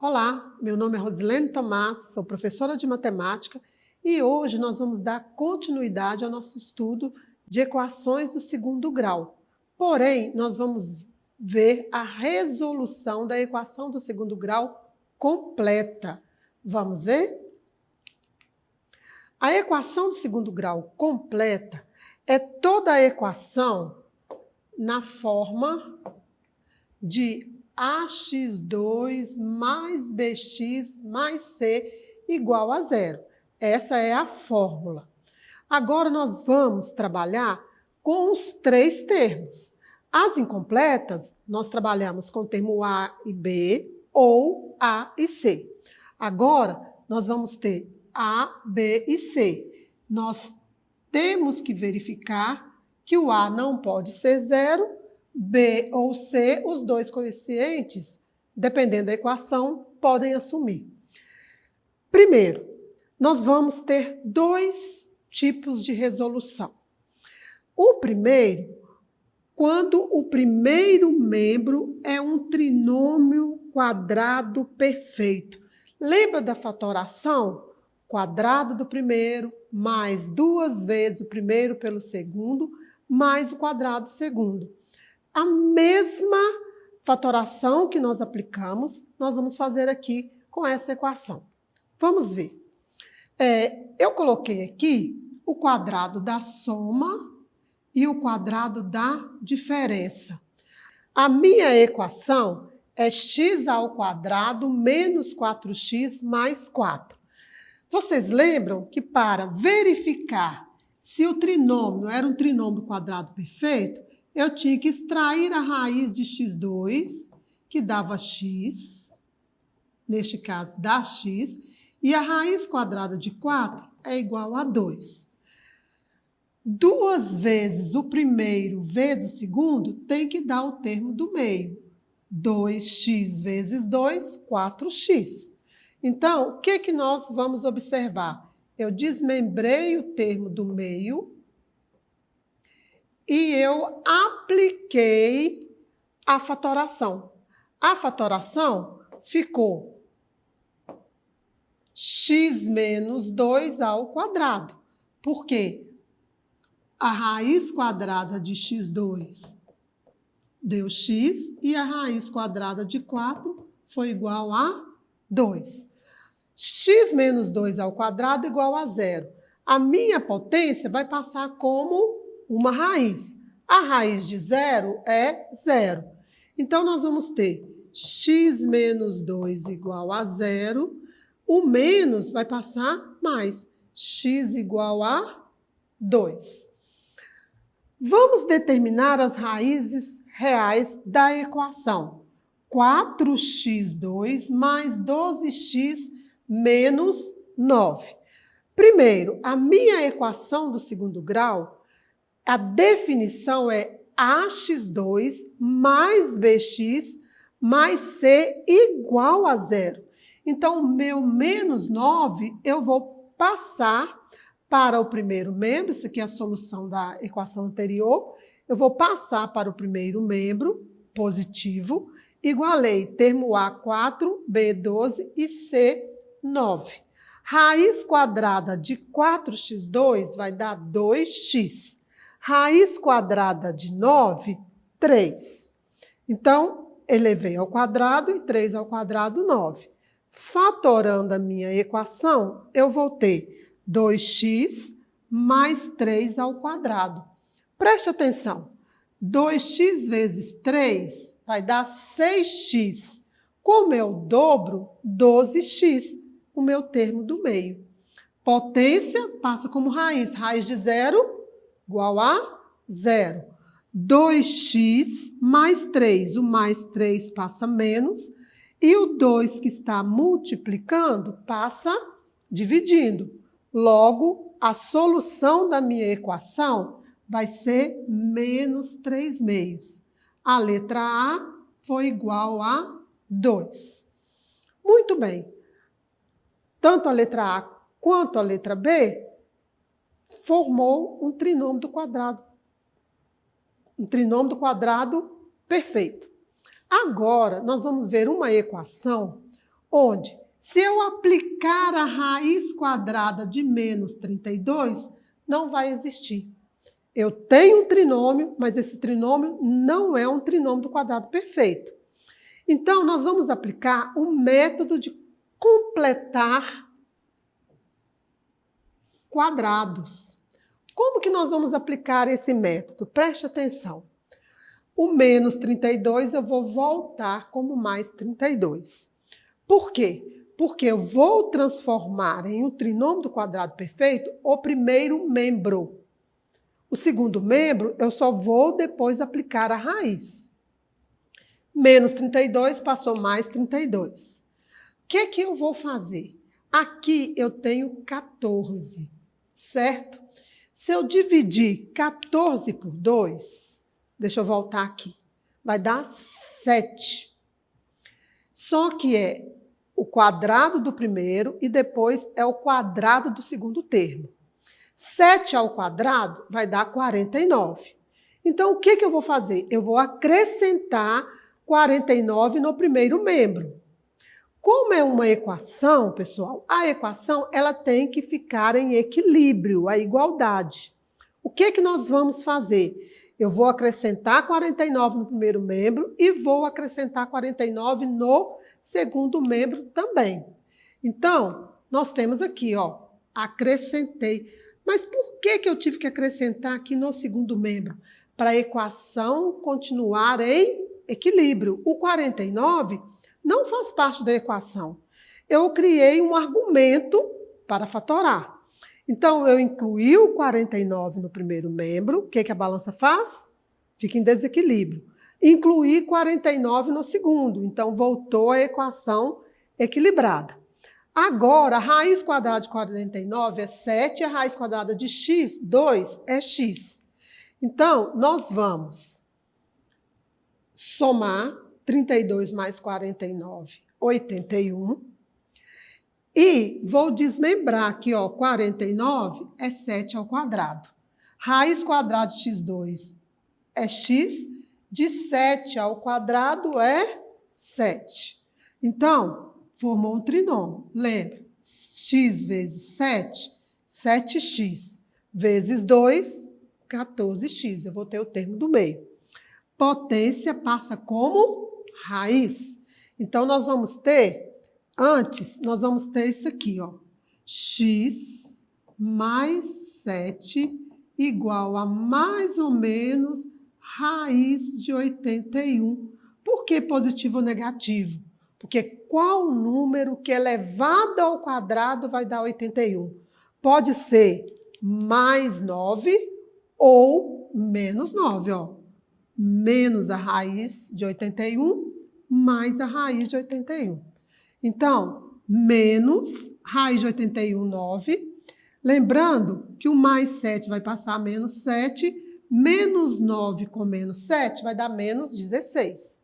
Olá, meu nome é Rosilene Tomás, sou professora de matemática e hoje nós vamos dar continuidade ao nosso estudo de equações do segundo grau. Porém, nós vamos ver a resolução da equação do segundo grau completa. Vamos ver? A equação do segundo grau completa é toda a equação na forma de ax2 mais bx mais c igual a zero. Essa é a fórmula. Agora nós vamos trabalhar com os três termos. As incompletas, nós trabalhamos com o termo A e B ou A e C. Agora, nós vamos ter A, B e C. Nós temos que verificar que o A não pode ser zero, B ou C, os dois coeficientes, dependendo da equação, podem assumir. Primeiro, nós vamos ter dois tipos de resolução. O primeiro, quando o primeiro membro é um trinômio quadrado perfeito. Lembra da fatoração? Quadrado do primeiro mais duas vezes o primeiro pelo segundo, mais o quadrado do segundo. A mesma fatoração que nós aplicamos, nós vamos fazer aqui com essa equação. Vamos ver. Eu coloquei aqui o quadrado da soma e o quadrado da diferença. A minha equação é x ao quadrado menos 4x mais 4. Vocês lembram que para verificar se o trinômio era um trinômio quadrado perfeito, eu tinha que extrair a raiz de x2, que dava x, neste caso dá x, e a raiz quadrada de 4 é igual a 2. Duas vezes o primeiro vezes o segundo tem que dar o termo do meio. 2x vezes 2, 4x. Então, o que nós vamos observar? Eu desmembrei o termo do meio e eu apliquei a fatoração. A fatoração ficou x menos 2 ao quadrado. Por quê? A raiz quadrada de x2 deu x e a raiz quadrada de 4 foi igual a 2. X menos 2 ao quadrado igual a zero. A minha potência vai passar como uma raiz. A raiz de zero é zero. Então, nós vamos ter x menos 2 igual a zero. O menos vai passar mais. X igual a 2. Vamos determinar as raízes reais da equação. 4x2 mais 12x menos 9. Primeiro, a minha equação do segundo grau, a definição é ax2 mais bx mais c igual a zero. Então, o meu menos 9, eu vou passar para o primeiro membro, isso aqui é a solução da equação anterior, eu vou passar para o primeiro membro, positivo, igualei termo A 4, B 12 e C 9. Raiz quadrada de 4x2 vai dar 2x. Raiz quadrada de 9, 3. Então, elevei ao quadrado e 3 ao quadrado, 9. Fatorando a minha equação, eu vou ter 2x mais 3 ao quadrado. Preste atenção. 2x vezes 3 vai dar 6x. Como eu dobro, 12x, o meu termo do meio. Potência passa como raiz. Raiz de zero igual a zero. 2x mais 3. O mais 3 passa menos. E o 2 que está multiplicando passa dividindo. Logo, a solução da minha equação vai ser menos 3 meios. A letra A foi igual a 2. Muito bem. Tanto a letra A quanto a letra B formou um trinômio do quadrado. Um trinômio do quadrado perfeito. Agora, nós vamos ver uma equação Onde? Se eu aplicar a raiz quadrada de menos 32, não vai existir. Eu tenho um trinômio, mas esse trinômio não é um trinômio do quadrado perfeito. Então, nós vamos aplicar o método de completar quadrados. Como que nós vamos aplicar esse método? Preste atenção. O menos 32 eu vou voltar como mais 32. Por quê? Porque eu vou transformar em um trinômio do quadrado perfeito o primeiro membro. O segundo membro eu só vou depois aplicar a raiz. Menos 32 passou mais 32. O que eu vou fazer? Aqui eu tenho 14, certo? Se eu dividir 14 por 2, deixa eu voltar aqui, vai dar 7. Só que é o quadrado do primeiro e depois é o quadrado do segundo termo. 7 ao quadrado vai dar 49. Então, o que eu vou fazer? Eu vou acrescentar 49 no primeiro membro. Como é uma equação, pessoal, a equação ela tem que ficar em equilíbrio, a igualdade. O que nós vamos fazer? Eu vou acrescentar 49 no primeiro membro e vou acrescentar 49 no segundo membro também. Então, nós temos aqui, ó, acrescentei. Mas por que eu tive que acrescentar aqui no segundo membro? Para a equação continuar em equilíbrio. O 49 não faz parte da equação. Eu criei um argumento para fatorar. Então, eu incluí o 49 no primeiro membro. O que a balança faz? Fica em desequilíbrio. Incluí 49 no segundo. Então, voltou a equação equilibrada. Agora, a raiz quadrada de 49 é 7 e a raiz quadrada de x, 2, é x. Então, nós vamos somar 32 mais 49, 81. E vou desmembrar aqui, ó, 49 é 7 ao quadrado. Raiz quadrada de x2 é x, de 7 ao quadrado é 7. Então, formou um trinômio. Lembra? X vezes 7, 7x. Vezes 2, 14x. Eu vou ter o termo do meio. Potência passa como raiz. Então, nós vamos ter, antes, nós vamos ter isso aqui, ó. X mais 7 igual a mais ou menos raiz de 81. Por que positivo ou negativo? Porque qual número que elevado ao quadrado vai dar 81? Pode ser mais 9 ou menos 9, ó. Menos a raiz de 81, mais a raiz de 81. Então, menos raiz de 81, 9. Lembrando que o mais 7 vai passar a menos 7, menos 9 com menos 7 vai dar menos 16.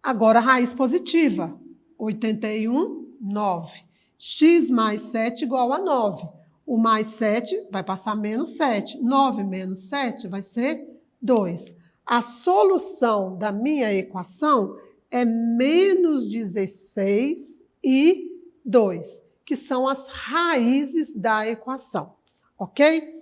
Agora, a raiz positiva, 81, 9. X mais 7 igual a 9. O mais 7 vai passar menos 7. 9 menos 7 vai ser 2. A solução da minha equação é menos 16 e 2, que são as raízes da equação, ok?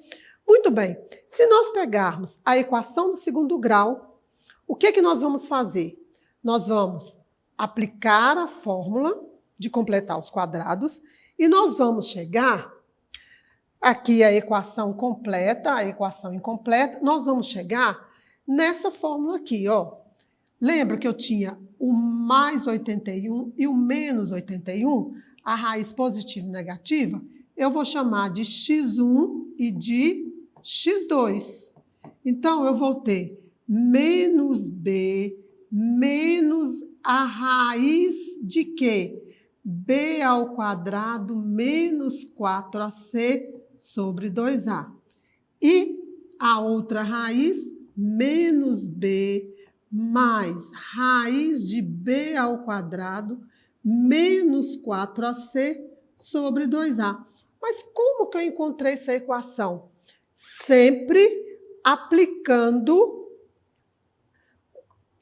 Muito bem. Se nós pegarmos a equação do segundo grau, o que nós vamos fazer? Nós vamos aplicar a fórmula de completar os quadrados e nós vamos chegar aqui a equação completa, a equação incompleta, nós vamos chegar nessa fórmula aqui, ó. Lembra que eu tinha o mais 81 e o menos 81, a raiz positiva e negativa? Eu vou chamar de x1 e de x2. Então, eu vou ter menos b menos a raiz de quê? B ao quadrado menos 4ac sobre 2a. E a outra raiz, menos b mais raiz de b ao quadrado menos 4ac sobre 2a. Mas como que eu encontrei essa equação? Sempre aplicando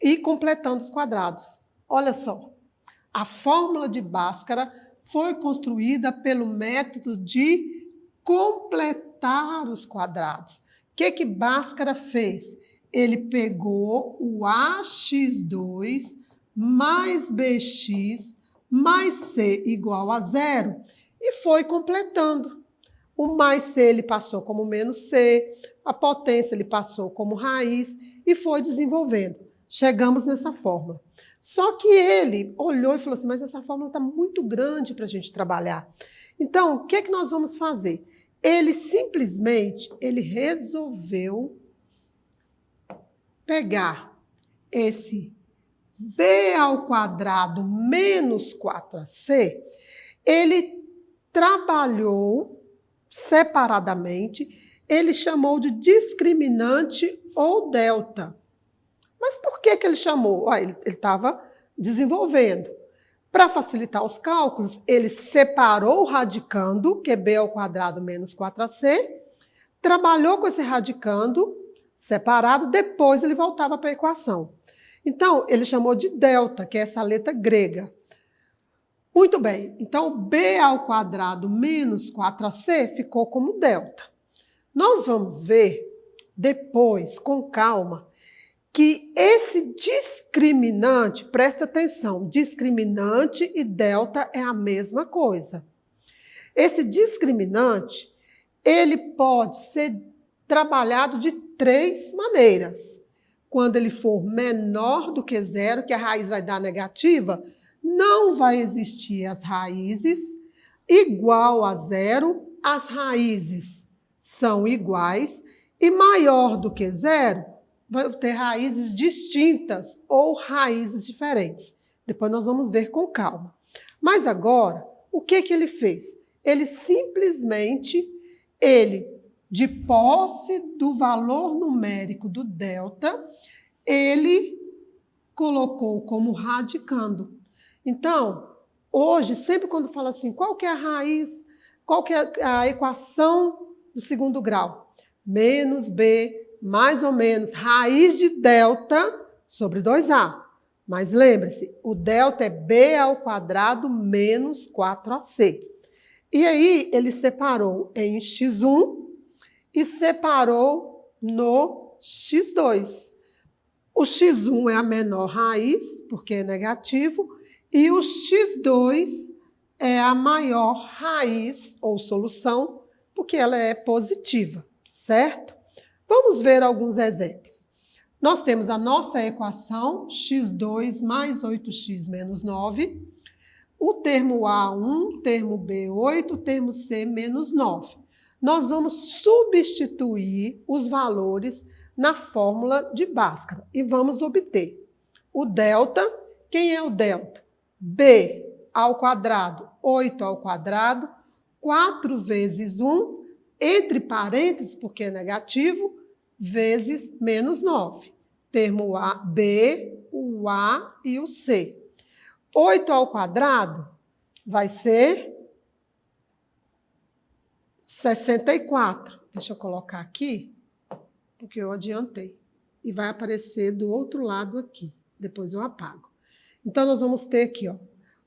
e completando os quadrados. Olha só. A fórmula de Bhaskara foi construída pelo método de completar os quadrados. O que Bhaskara fez? Ele pegou o ax2 mais bx mais c igual a 0 e foi completando. O mais c ele passou como menos c, a potência ele passou como raiz e foi desenvolvendo. Chegamos nessa fórmula. Só que ele olhou e falou assim, mas essa fórmula está muito grande para a gente trabalhar. Então, o que nós vamos fazer? Ele simplesmente resolveu pegar esse b ao quadrado menos 4ac, ele trabalhou separadamente, ele chamou de discriminante ou delta. Mas por que ele chamou? Ele estava desenvolvendo. Para facilitar os cálculos, ele separou o radicando, que é b ao quadrado menos 4ac, trabalhou com esse radicando separado, depois ele voltava para a equação. Então, ele chamou de delta, que é essa letra grega. Muito bem, então b ao quadrado menos 4ac ficou como delta. Nós vamos ver depois, com calma, que esse discriminante, presta atenção, discriminante e delta é a mesma coisa. Esse discriminante, ele pode ser trabalhado de 3 maneiras. Quando ele for menor do que 0, que a raiz vai dar negativa, não vai existir as raízes igual a 0, as raízes são iguais, e maior do que 0, vai ter raízes distintas ou raízes diferentes. Depois nós vamos ver com calma. Mas agora, o que ele fez? Ele simplesmente, de posse do valor numérico do delta, ele colocou como radicando. Então, hoje, sempre quando fala assim, qual que é a raiz, qual que é a equação do segundo grau? Menos b, mais ou menos, raiz de delta sobre 2a. Mas lembre-se, o delta é b ao quadrado menos 4ac. E aí, ele separou em x1 e separou no x2. O x1 é a menor raiz, porque é negativo, e o x2 é a maior raiz, ou solução, porque ela é positiva, certo? Vamos ver alguns exemplos. Nós temos a nossa equação, x2 mais 8x menos 9, o termo A, 1, termo B, 8, termo C, menos 9. Nós vamos substituir os valores na fórmula de Bhaskara e vamos obter o delta. Quem é o delta? B ao quadrado, 8 ao quadrado, 4 vezes 1, entre parênteses, porque é negativo, vezes menos 9. Termo A, B, o A e o C. 8 ao quadrado vai ser 64. Deixa eu colocar aqui, porque eu adiantei. E vai aparecer do outro lado aqui. Depois eu apago. Então, nós vamos ter aqui, ó,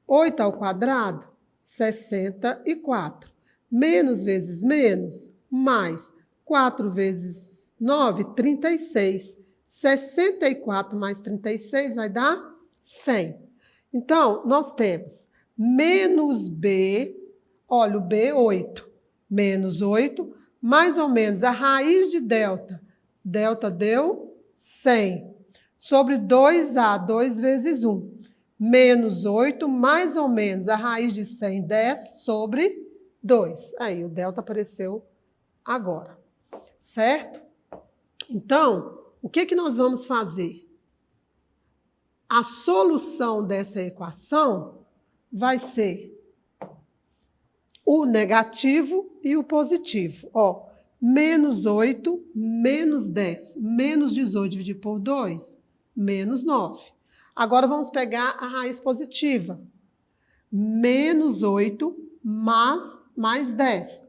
8 ao quadrado, 64. Menos vezes menos, mais 4 vezes 9, 36. 64 mais 36 vai dar 100. Então, nós temos menos B, olha o B, 8. Menos 8, mais ou menos a raiz de delta. Delta deu 100. Sobre 2A, 2 vezes 1. Menos 8, mais ou menos a raiz de 100, 10 sobre 2. Aí, o delta apareceu agora. Certo? Então, o que nós vamos fazer? A solução dessa equação vai ser o negativo e o positivo. Ó, menos 8, menos 10, menos 18 dividido por 2, menos 9. Agora vamos pegar a raiz positiva. Menos 8 mais 10.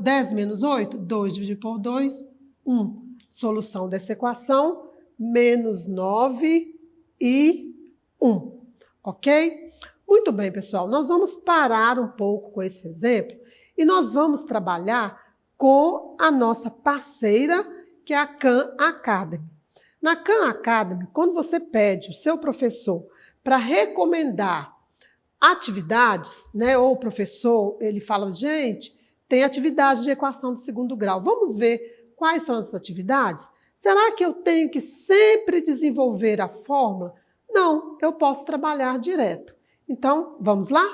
10 menos 8, 2 dividido por 2, 1. Solução dessa equação, menos 9 e 1. Ok? Muito bem, pessoal, nós vamos parar um pouco com esse exemplo e nós vamos trabalhar com a nossa parceira, que é a Khan Academy. Na Khan Academy, quando você pede o seu professor para recomendar atividades, né, ou o professor, ele fala, gente, tem atividade de equação de segundo grau, vamos ver quais são as atividades? Será que eu tenho que sempre desenvolver a fórmula? Não, eu posso trabalhar direto. Então, vamos lá?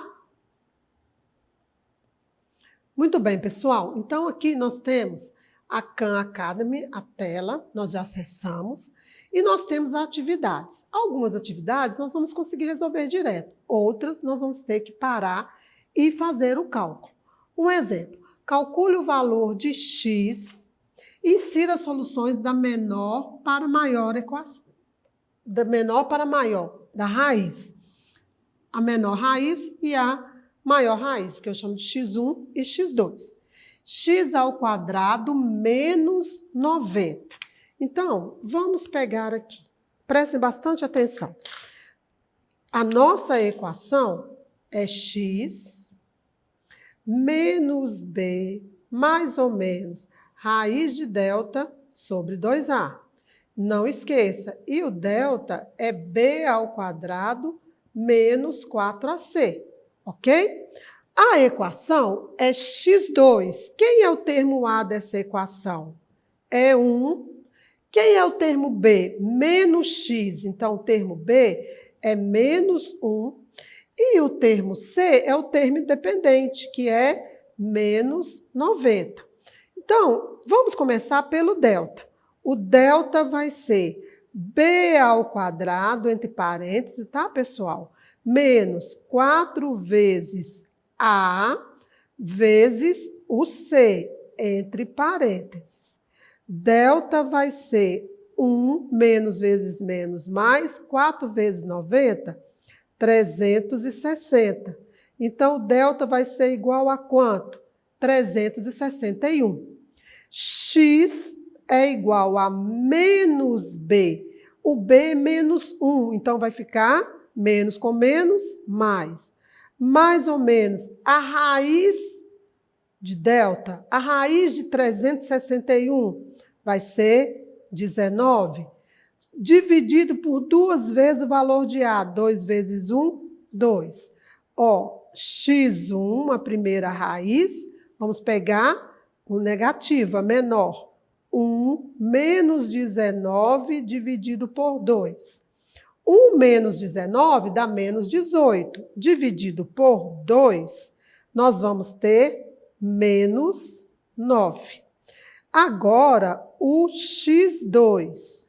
Muito bem, pessoal. Então, aqui nós temos a Khan Academy, a tela, nós já acessamos, e nós temos atividades. Algumas atividades nós vamos conseguir resolver direto, outras nós vamos ter que parar e fazer o cálculo. Um exemplo, calcule o valor de x, insira soluções da menor para maior equação, da menor para maior, da raiz. A menor raiz e a maior raiz, que eu chamo de x1 e x2. X ao quadrado menos 90. Então, vamos pegar aqui. Prestem bastante atenção. A nossa equação é x menos b mais ou menos raiz de delta sobre 2a. Não esqueça, e o delta é b ao quadrado menos 4ac, ok? A equação é x2. Quem é o termo a dessa equação? É 1. Quem é o termo b? Menos x. Então, o termo b é menos 1. E o termo c é o termo independente, que é menos 90. Então, vamos começar pelo delta. O delta vai ser b ao quadrado, entre parênteses, tá, pessoal? Menos 4 vezes a vezes o c, entre parênteses. Delta vai ser 1 menos vezes menos mais 4 vezes 90, 360. Então, o delta vai ser igual a quanto? 361. X é igual a menos b. O b é menos 1, então vai ficar menos com menos, mais. Mais ou menos a raiz de delta, a raiz de 361 vai ser 19, dividido por 2 vezes o valor de A, 2 vezes 1, 2. Ó, x1, a primeira raiz, vamos pegar o negativo, a menor. 1 menos 19 dividido por 2. 1 menos 19 dá menos 18. Dividido por 2, nós vamos ter menos 9. Agora, o x2.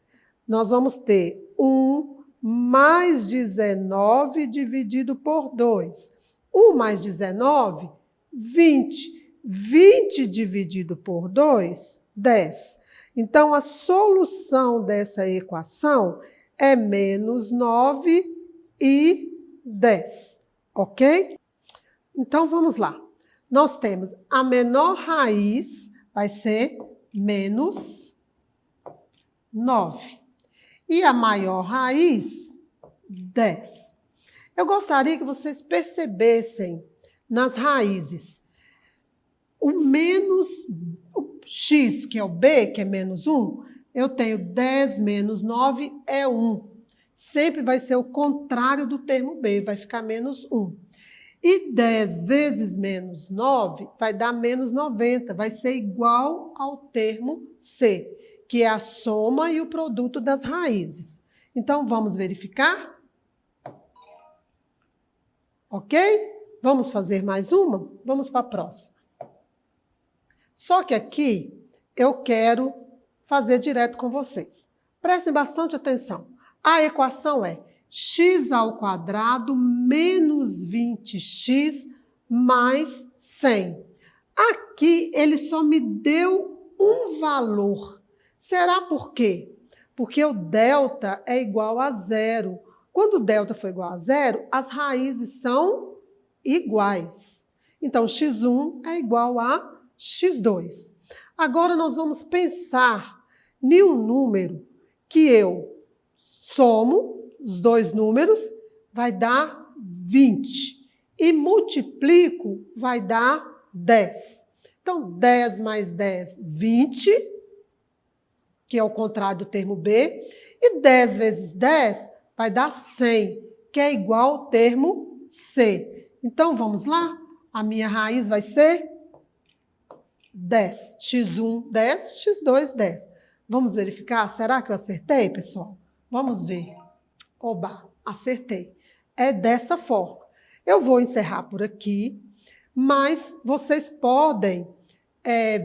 Nós vamos ter 1 mais 19 dividido por 2. 1 mais 19, 20. 20 dividido por 2, 10. Então, a solução dessa equação é menos 9 e 10, ok? Então, vamos lá. Nós temos a menor raiz, vai ser menos 9. E a maior raiz, 10. Eu gostaria que vocês percebessem nas raízes o menos o x, que é o b, que é menos 1, eu tenho 10 menos 9 é 1. Sempre vai ser o contrário do termo b, vai ficar menos 1. E 10 vezes menos 9 vai dar menos 90, vai ser igual ao termo c, que é a soma e o produto das raízes. Então, vamos verificar? Ok? Vamos fazer mais uma? Vamos para a próxima. Só que aqui eu quero fazer direto com vocês. Prestem bastante atenção. A equação é x ao quadrado menos 20x mais 100. Aqui ele só me deu um valor. Será por quê? Porque o delta é igual a 0. Quando o delta for igual a 0, as raízes são iguais. Então, x1 é igual a x2. Agora, nós vamos pensar em um número que eu somo os dois números, vai dar 20. E multiplico, vai dar 10. Então, 10 mais 10, 20, que é o contrário do termo B. E 10 vezes 10 vai dar 100, que é igual ao termo C. Então, vamos lá? A minha raiz vai ser 10. x1, 10, x2, 10. Vamos verificar? Será que eu acertei, pessoal? Vamos ver. Oba, acertei. É dessa forma. Eu vou encerrar por aqui, mas vocês podem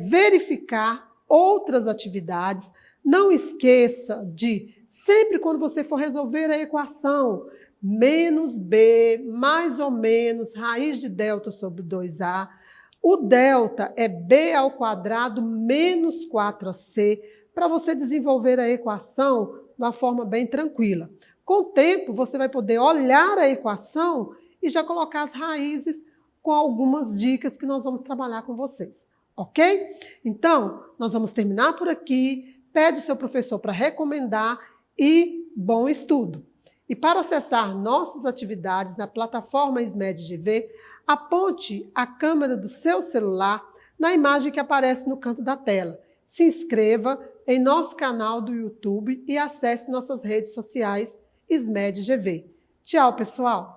verificar outras atividades. Não esqueça de, sempre quando você for resolver a equação, menos b, mais ou menos, raiz de delta sobre 2a, o delta é b ao quadrado menos 4ac, para você desenvolver a equação de uma forma bem tranquila. Com o tempo, você vai poder olhar a equação e já colocar as raízes com algumas dicas que nós vamos trabalhar com vocês, ok? Então, nós vamos terminar por aqui. Pede seu professor para recomendar e bom estudo. E para acessar nossas atividades na plataforma SMED-GV, aponte a câmera do seu celular na imagem que aparece no canto da tela. Se inscreva em nosso canal do YouTube e acesse nossas redes sociais SMED-GV. Tchau, pessoal!